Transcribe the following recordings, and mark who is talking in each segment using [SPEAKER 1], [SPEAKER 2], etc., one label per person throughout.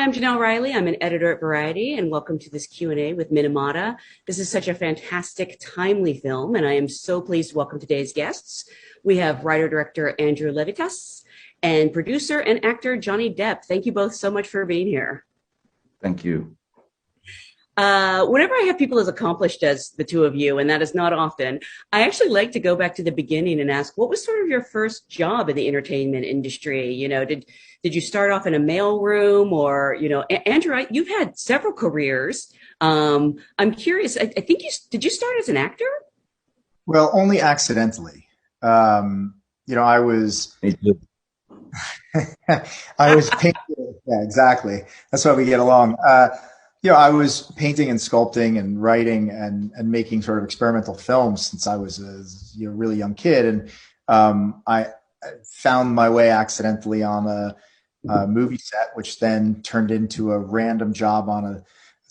[SPEAKER 1] I'm Janelle Riley. I'm an editor at Variety, and welcome to this Q&A with Minamata. This is such a fantastic, timely film, and I am so pleased to welcome today's guests. We have writer-director Andrew Levitas and producer and actor Johnny Depp. Thank you both so much for being here.
[SPEAKER 2] Thank you.
[SPEAKER 1] Whenever I have people as accomplished as the two of you, and that is not often, I actually like to go back to the beginning and ask, what was sort of your first job in the entertainment industry? You know, did you start off in a mailroom, or, you know, Andrew, you've had several careers. I'm curious, I think did you start as an actor?
[SPEAKER 3] Well, only accidentally. I was, I was painting. Yeah, exactly. That's why we get along. I was painting and sculpting and writing and making sort of experimental films since I was a really young kid. And I found my way accidentally on a movie set, which then turned into a random job on a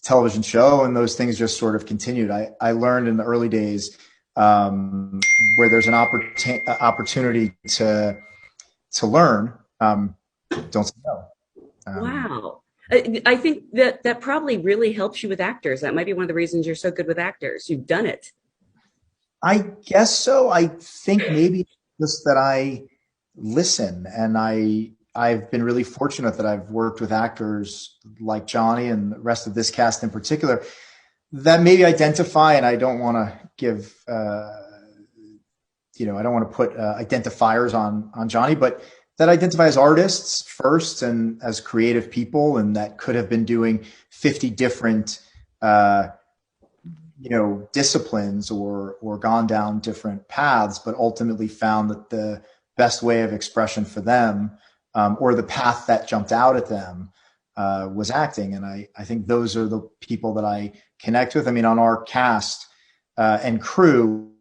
[SPEAKER 3] television show. And those things just sort of continued. I learned in the early days where there's an opportunity to learn, don't say no.
[SPEAKER 1] Wow. I think that probably really helps you with actors. That might be one of the reasons you're so good with actors. You've done it.
[SPEAKER 3] I guess so. I think maybe just that I listen, and I've been really fortunate that I've worked with actors like Johnny and the rest of this cast in particular that maybe identify, and I don't want to give, I don't want to put identifiers on Johnny, but that identify as artists first and as creative people, and that could have been doing 50 different, disciplines or gone down different paths, but ultimately found that the best way of expression for them, or the path that jumped out at them, was acting. And I think those are the people that I connect with. I mean, on our cast and crew,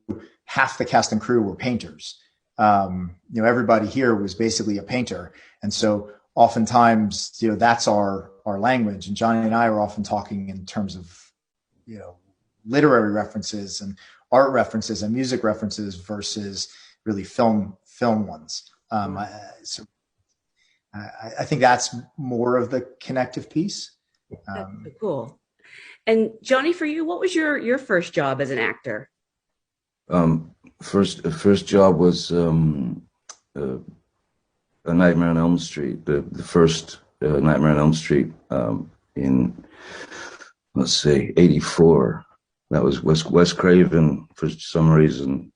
[SPEAKER 3] half the cast and crew were painters. Everybody here was basically a painter. And so oftentimes, that's our language. And Johnny and I are often talking in terms of, literary references and art references and music references versus really film ones. I think that's more of the connective piece.
[SPEAKER 1] Cool. And Johnny, for you, what was your first job as an actor?
[SPEAKER 2] First job was A Nightmare on Elm Street. The first Nightmare on Elm Street in, let's say, '84. That was Wes Craven, for some reason,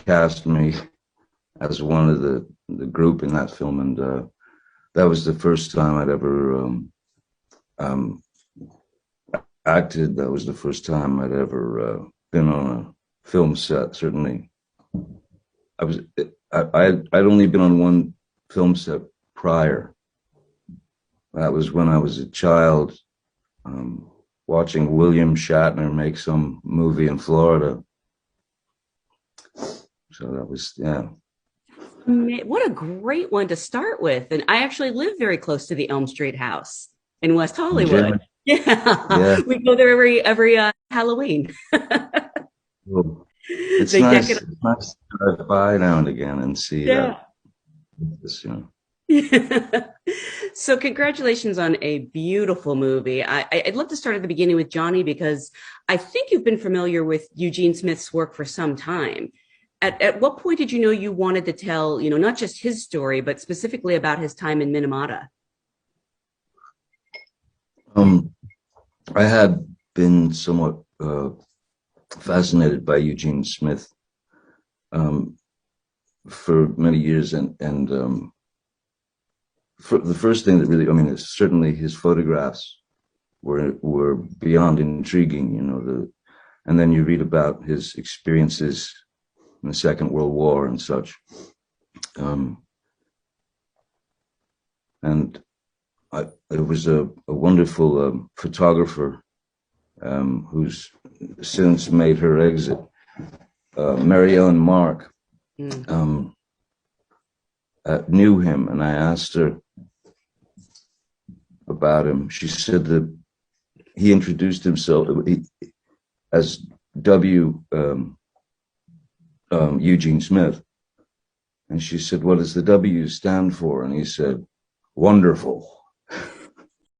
[SPEAKER 2] cast me as one of the group in that film, and that was the first time I'd ever acted. That was the first time I'd ever been on a film set. Certainly, I'd only been on one film set prior. That was when I was a child, watching William Shatner make some movie in Florida. So that was, yeah.
[SPEAKER 1] What a great one to start with. And I actually live very close to the Elm Street house in West Hollywood. Yeah. We go there every Halloween.
[SPEAKER 2] Well, it's nice to drive by now and again and see that.
[SPEAKER 1] So congratulations on a beautiful movie. I'd love to start at the beginning with Johnny, because I think you've been familiar with Eugene Smith's work for some time. At what point did you know you wanted to tell, not just his story, but specifically about his time in Minamata?
[SPEAKER 2] I had been somewhat fascinated by Eugene Smith for many years, and for the first thing that really, certainly his photographs were beyond intriguing, and then you read about his experiences in the Second World War and such, and it was a wonderful photographer who's since made her exit, Mary Ellen Mark, knew him, and I asked her about him. She said that he introduced himself as W. Eugene Smith, and she said, "What does the W stand for?" And he said, "Wonderful."